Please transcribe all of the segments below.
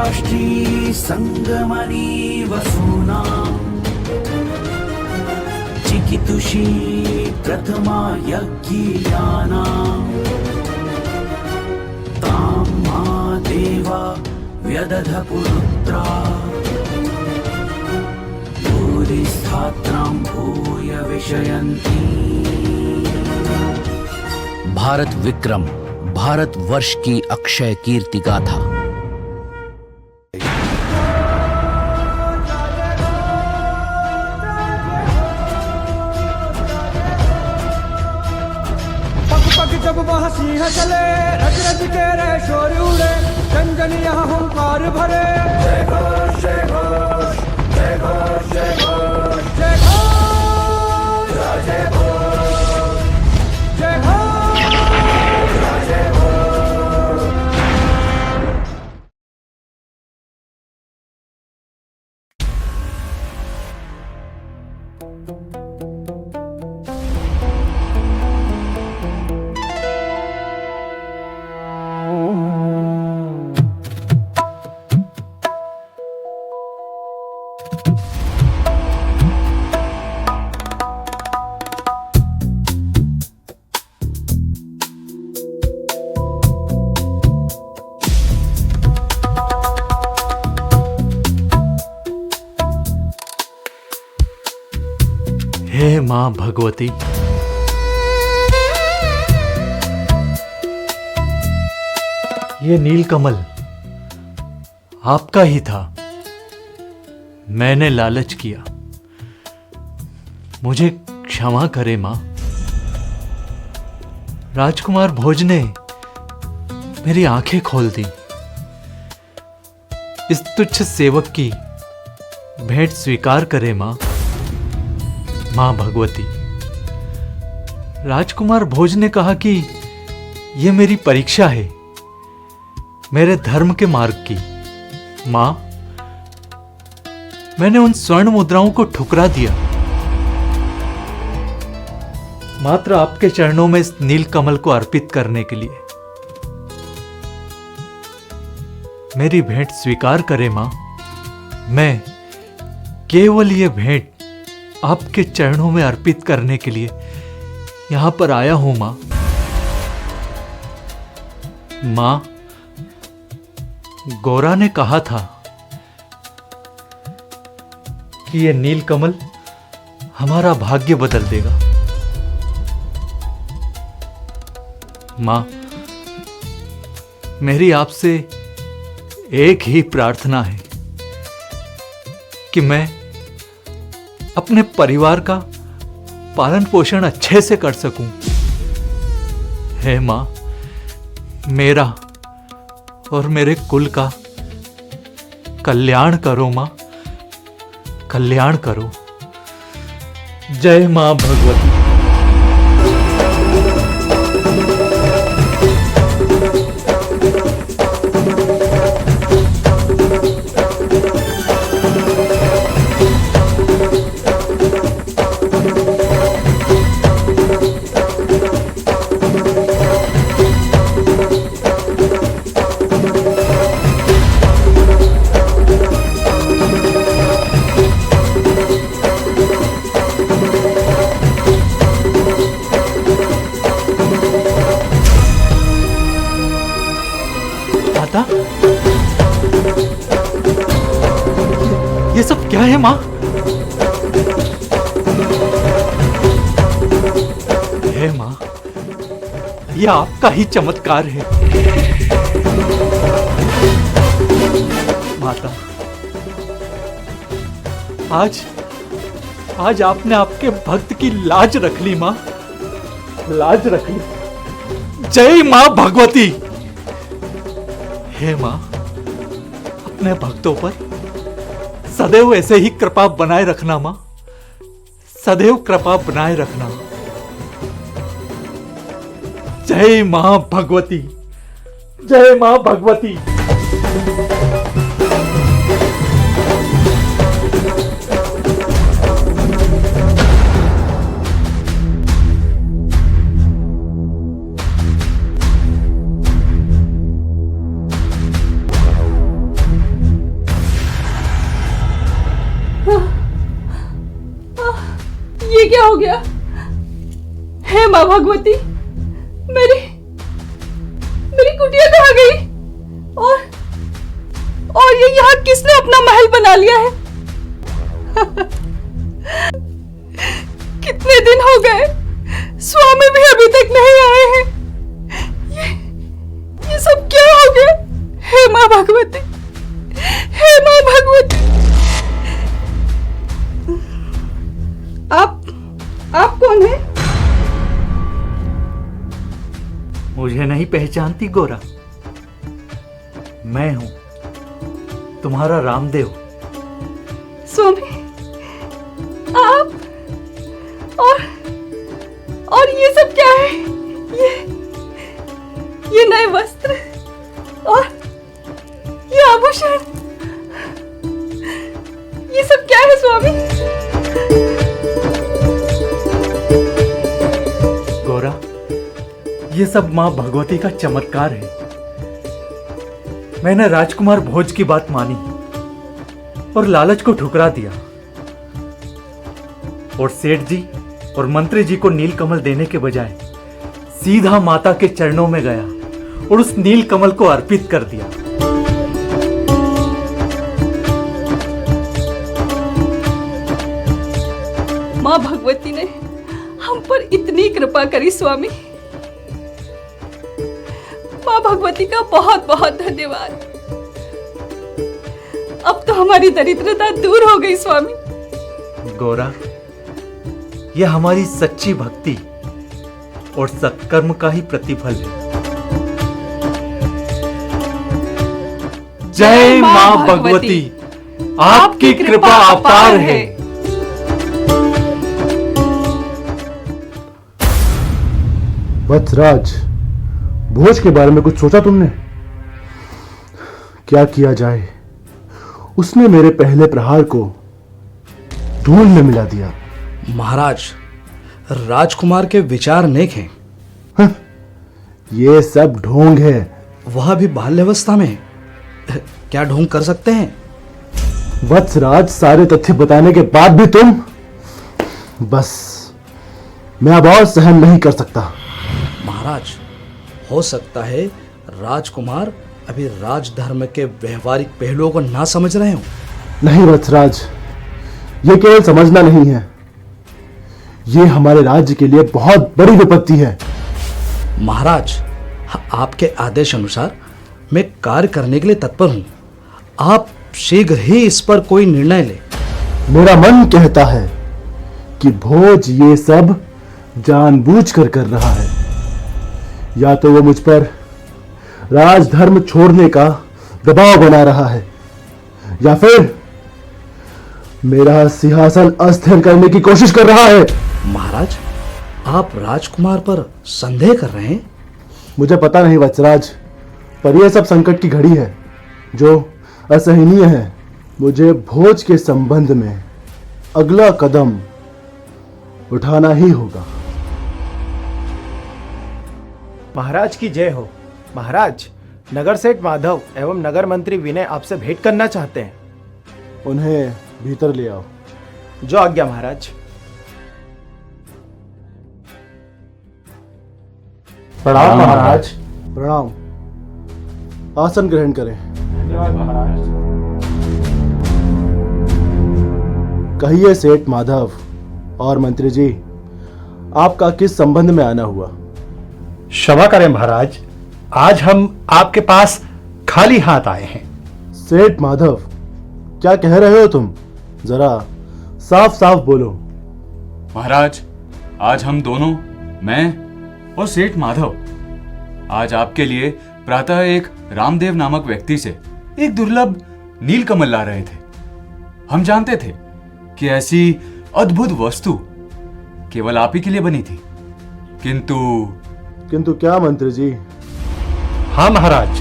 राष्ट्री संगमनी वसूना चिकितुषी प्रथमा यज्ञियाना तां मा देवा व्यदध पुरुत्रा भूरिस्थात्रां भूय विषयन्ति। भारत विक्रम, भारत वर्ष की अक्षय कीर्ति गाथा। जब वह सिंह चले रज रज के रे शोर उड़े जनजनिया हुंकार भरे जय घोष जय घोष जय घोष जय घोष जय घोष जय घोष जय घोष जय घोष। हे मां भगवती, ये नीलकमल आपका ही था। मैंने लालच किया, मुझे क्षमा करे मां। राजकुमार भोज ने मेरी आंखें खोल दी। इस तुच्छ सेवक की भेंट स्वीकार करे मां। मां भगवती, राजकुमार भोज ने कहा कि यह मेरी परीक्षा है, मेरे धर्म के मार्ग की। मां, मैंने उन स्वर्ण मुद्राओं को ठुकरा दिया। मात्र आपके चरणों में इस नीलकमल को अर्पित करने के लिए। मेरी भेंट स्वीकार करें मां। मैं केवल ये भेंट आपके चरणों में अर्पित करने के लिए यहां पर आया हूं मां। मां, गौरा ने कहा था कि यह नीलकमल हमारा भाग्य बदल देगा। मां, मेरी आपसे एक ही प्रार्थना है कि मैं अपने परिवार का पालन पोषण अच्छे से कर सकूं। हे मां, मेरा और मेरे कुल का कल्याण करो मां, कल्याण करो। जय मां भगवती। ये सब क्या है मां? हे मां, यह आपका ही चमत्कार है। माता, आज आपने आपके भक्त की लाज रख ली मां, लाज रख ली। जय मां भगवती। हे मां, अपने भक्तों पर सदैव ऐसे ही कृपा बनाए रखना मां, सदैव कृपा बनाए रखना। जय मां भगवती, जय मां भगवती। ये क्या हो गया? हे माँ भगवती, मेरी मेरी कुटिया कहाँ गई? और ये यहाँ किसने अपना महल बना लिया है? कितने दिन हो गए, स्वामी भी अभी तक नहीं आए हैं। ये सब क्या हो गया? हे माँ भगवती, हे माँ भगवती। आप कौन है? मुझे नहीं पहचानती गोरा? मैं हूं तुम्हारा रामदेव। स्वामी, आप और ये सब क्या है? ये नए वस्त्र और ये आभूषण, ये सब क्या है स्वामी? गोरा, ये सब मां भगवती का चमत्कार है। मैंने राजकुमार भोज की बात मानी और लालच को ठुकरा दिया, और सेठ जी और मंत्री जी को नीलकमल देने के बजाय सीधा माता के चरणों में गया और उस नीलकमल को अर्पित कर दिया। माँ भगवती ने हम पर इतनी कृपा करी स्वामी। माँ भगवती का बहुत बहुत धन्यवाद। अब तो हमारी दरिद्रता दूर हो गई स्वामी। गोरा, यह हमारी सच्ची भक्ति और सत्कर्म का ही प्रतिफल है। जय मां भगवती, आपकी कृपा अपार है। वत्सराज, भोज के बारे में कुछ सोचा तुमने? क्या किया जाए? उसने मेरे पहले प्रहार को धूल में मिला दिया। महाराज, राजकुमार के विचार नेक हैं। ये सब ढोंग है। वह भी बाल्यावस्था में क्या ढोंग कर सकते हैं? वत्सराज, सारे तथ्य बताने के बाद भी तुम? बस, मैं अब और सहन नहीं कर सकता। महाराज, हो सकता है राजकुमार अभी राजधर्म के व्यवहारिक पहलुओं को ना समझ रहे हो। नहीं वत्सराज, ये केवल समझना नहीं है, ये हमारे राज्य के लिए बहुत बड़ी विपत्ति है। महाराज, आपके आदेश अनुसार मैं कार्य करने के लिए तत्पर हूं। आप शीघ्र ही इस पर कोई निर्णय लें। मेरा मन कहता है कि भोज ये सब जानबूझकर कर रहा है। या तो वो मुझ पर राजधर्म छोड़ने का दबाव बना रहा है, या फिर मेरा सिंहासन अस्थिर करने की कोशिश कर रहा है। महाराज, आप राजकुमार पर संदेह कर रहे हैं? मुझे पता नहीं वत्सराज, पर यह सब संकट की घड़ी है जो असहनीय है। मुझे भोज के संबंध में अगला कदम उठाना ही होगा। महाराज की जय हो। महाराज, नगर सेठ माधव एवं नगर मंत्री विनय आपसे भेंट करना चाहते हैं। उन्हें भीतर ले आओ। जो आज्ञा महाराज। प्रणाम महाराज। प्रणाम। आसन ग्रहण करें। कहिए सेठ माधव और मंत्री जी, आपका किस संबंध में आना हुआ? क्षमा करें महाराज, आज हम आपके पास खाली हाथ आए हैं। सेठ माधव, क्या कह रहे हो तुम? जरा साफ साफ बोलो। महाराज, आज हम दोनों, मैं और सेठ माधव, आज आपके लिए प्रातः एक रामदेव नामक व्यक्ति से एक दुर्लभ नीलकमल ला रहे थे। हम जानते थे कि ऐसी अद्भुत वस्तु केवल आप ही के लिए बनी थी, किंतु क्या मंत्री जी? हाँ महाराज,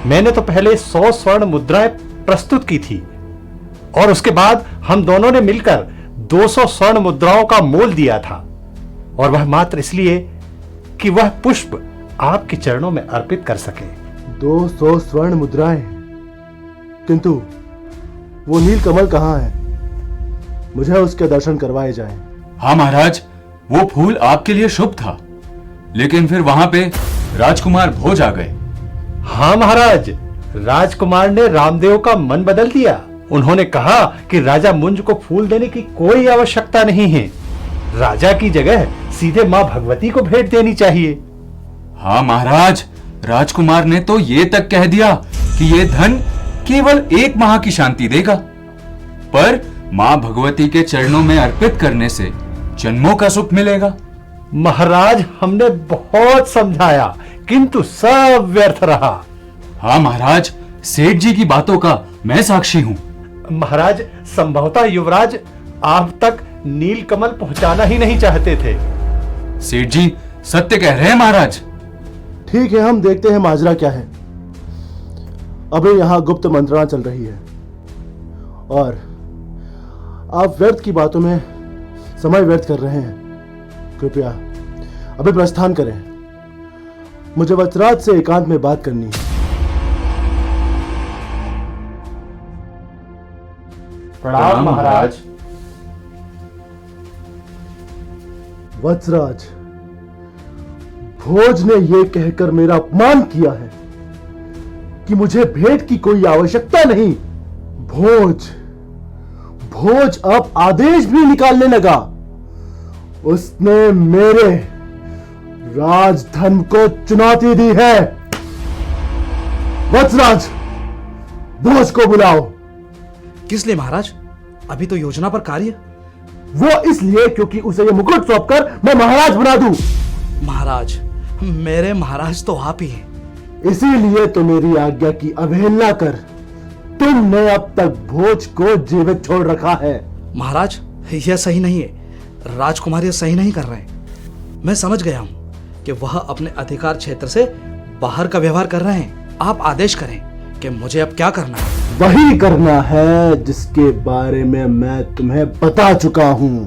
मैंने तो पहले 100 स्वर्ण मुद्राएं प्रस्तुत की थी और उसके बाद हम दोनों ने मिलकर 200 स्वर्ण मुद्राओं का मोल दिया था, और वह मात्र इसलिए कि वह पुष्प आपके चरणों में अर्पित कर सके। 200 स्वर्ण मुद्राएं? किंतु वो नीलकमल कहाँ है? मुझे उसके दर्शन करवाए जाएं। हाँ महाराज, वो फूल आपके लिए शुभ था, लेकिन फिर वहां पे राजकुमार भोज आ गए। हाँ महाराज, राजकुमार ने रामदेव का मन बदल दिया। उन्होंने कहा कि राजा मुंज को फूल देने की कोई आवश्यकता नहीं है, राजा की जगह सीधे मां भगवती को भेंट देनी चाहिए। हाँ महाराज, राजकुमार ने तो ये तक कह दिया कि ये धन केवल 1 माह की शांति देगा, पर मां भगवती के चरणों में अर्पित करने से जन्मों का सुख मिलेगा। महाराज, हमने बहुत समझाया किंतु सब व्यर्थ रहा। हाँ महाराज, सेठ जी की बातों का मैं साक्षी हूं। महाराज, संभवतः युवराज आप तक नीलकमल पहुंचाना ही नहीं चाहते थे। सेठ जी सत्य कह रहे हैं महाराज। ठीक है, हम देखते हैं माजरा क्या है। अभी यहां गुप्त मंत्रणा चल रही है और आप व्यर्थ की बातों में समय व्यर्थ कर रहे हैं। कृपया अभी प्रस्थान करें, मुझे वज्रराज से एकांत में बात करनी है। प्रणाम महाराज। वज्रराज, भोज ने यह कहकर मेरा अपमान किया है कि मुझे भेंट की कोई आवश्यकता नहीं। भोज अब आदेश भी निकालने लगा। उसने मेरे राजधर्म को चुनौती दी है। वज्रराज, भोज को बुलाओ। किस लिए महाराज? अभी तो योजना पर कार्य। वो इसलिए क्योंकि उसे ये मुकुट सौंपकर मैं महाराज बना दूं। महाराज, मेरे महाराज तो आप ही हैं। इसीलिए तो मेरी आज्ञा की अवहेलना कर तुमने अब तक भोज को जीवित छोड़ रखा है। महाराज, यह सही नहीं है। राजकुमार यह सही नहीं कर रहे हैं। मैं समझ गया हूं कि वह अपने अधिकार क्षेत्र से बाहर का व्यवहार कर रहे हैं। आप आदेश करें कि मुझे अब क्या करना है। वही करना है जिसके बारे में मैं तुम्हें बता चुका हूं।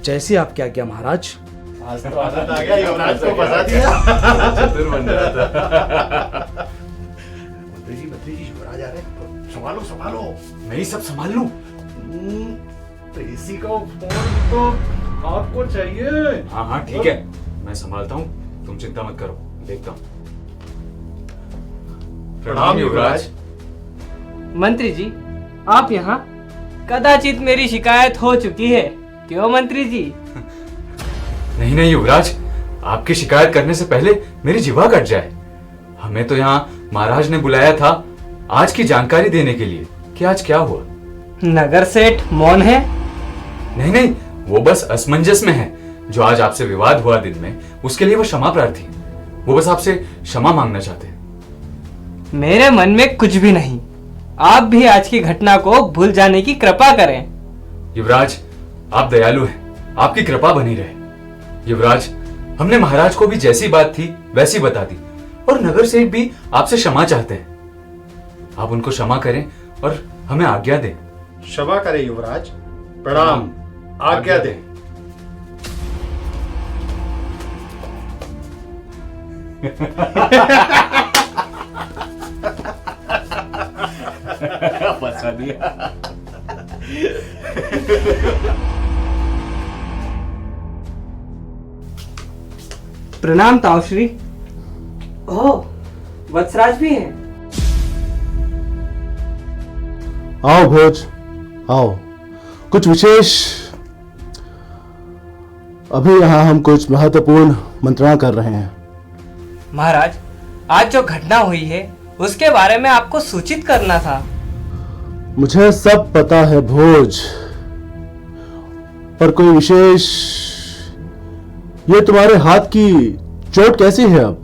जैसी आपकी आज्ञा महाराज। आज तो आनंद आ गया, युवराज को फंसा दिया। चतुर बन रहा था। मंत्री जी युवराज आ रहे हैं, संभालो। मैं ही सब संभाल लूं। तो इसी का फोन तो आपको चाहिए। हाँ ठीक है, मैं संभालता हूँ, तुम चिंता मत करो, देखता हूँ। प्रणाम युवराज। मंत्री जी, आप यहाँ? कदाचित मेरी शिकायत हो चुकी है, क्यों मंत्री जी? नहीं युवराज, आपकी शिकायत करने से पहले मेरी जिह्वा कट जाए। हमें तो यहाँ महाराज ने बुलाया था आज की जानकारी देने के लिए कि आज क्या हुआ। नगर सेठ मौन है? नहीं, वो बस असमंजस में है। जो आज आपसे विवाद हुआ दिन में, उसके लिए वो क्षमा प्रार्थी। वो बस आपसे क्षमा मांगना चाहते हैं। मेरे मन में कुछ भी नहीं। आप भी आज की घटना को भूल जाने की कृपा करें। युवराज, आप दयालु हैं, आपकी कृपा बनी रहे। युवराज, हमने महाराज को भी जैसी बात थी वैसी बता दी, और नगर सेठ भी आपसे क्षमा चाहते हैं। आप उनको क्षमा करें और हमें आज्ञा दें। क्षमा करें युवराज। प्रणाम, आज्ञा दें। फंसा दिया। प्रणाम ताऊश्री। ओह, वत्सराज भी हैं। आओ भोज, आओ। कुछ विशेष? अभी यहां हम कुछ महत्वपूर्ण मंत्रणा कर रहे हैं। महाराज, आज जो घटना हुई है उसके बारे में आपको सूचित करना था। मुझे सब पता है भोज, पर कोई विशेष? ये तुम्हारे हाथ की चोट कैसी है अब?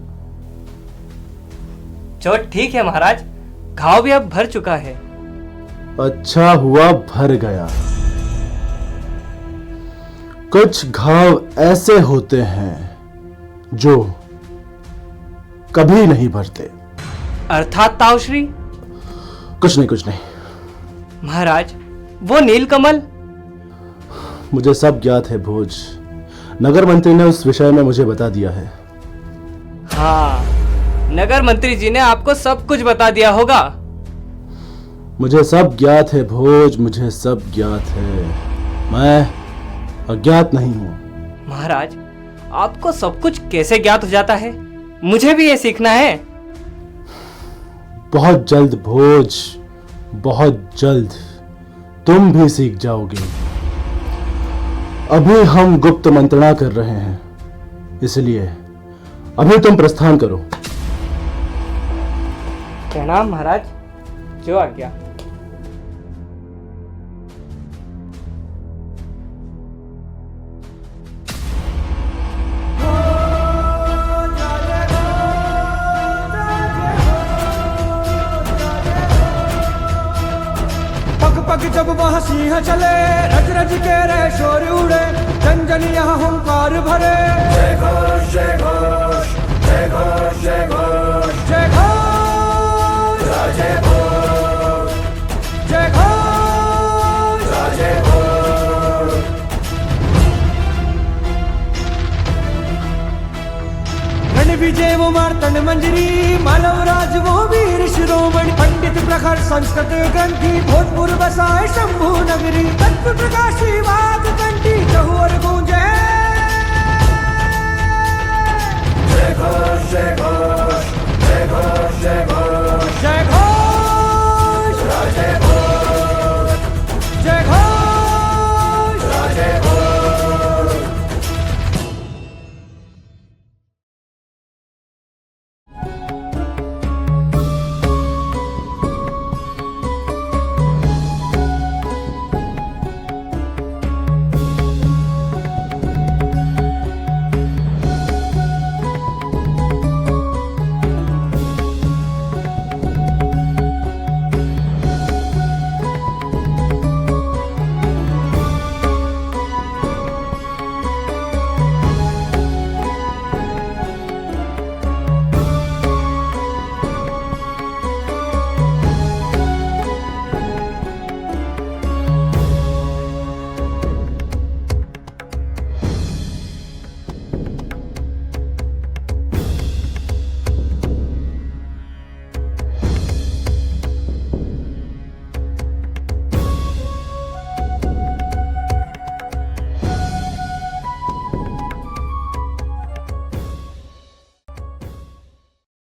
चोट ठीक है महाराज, घाव भी अब भर चुका है। अच्छा हुआ भर गया। कुछ घाव ऐसे होते हैं जो कभी नहीं भरते। अर्थात ताऊश्री? कुछ नहीं। महाराज, वो नीलकमल? मुझे सब ज्ञात है भोज। नगर मंत्री ने उस विषय में मुझे बता दिया है। हाँ, नगर मंत्री जी ने आपको सब कुछ बता दिया होगा। मुझे सब ज्ञात है भोज, मुझे सब ज्ञात है। मैं अज्ञात नहीं हूं। महाराज, आपको सब कुछ कैसे ज्ञात हो जाता है? मुझे भी ये सीखना है। बहुत जल्द भोज, बहुत जल्द तुम भी सीख जाओगे। अभी हम गुप्त मंत्रणा कर रहे हैं, इसलिए अभी तुम प्रस्थान करो। प्रणाम महाराज, जो आज्ञा। पग पग जब वह सिंह चले, रज रज के रे शोर उड़े, जन जन यहाँ हुंकार भरे। जय घोष जय घोष जय घोष जय घोष जय घोष जय घोष जय घोष जय घोष। रण विजय वो मार्तंड मंजरी, मानव राज वो वीर शिरोमणि, पंडित प्रखर संस्कृत ग्रंथि, भोजपुर बसाए शंभु नगरी, तत्व प्रकाशी वाद कंठी, चहुर गूंजे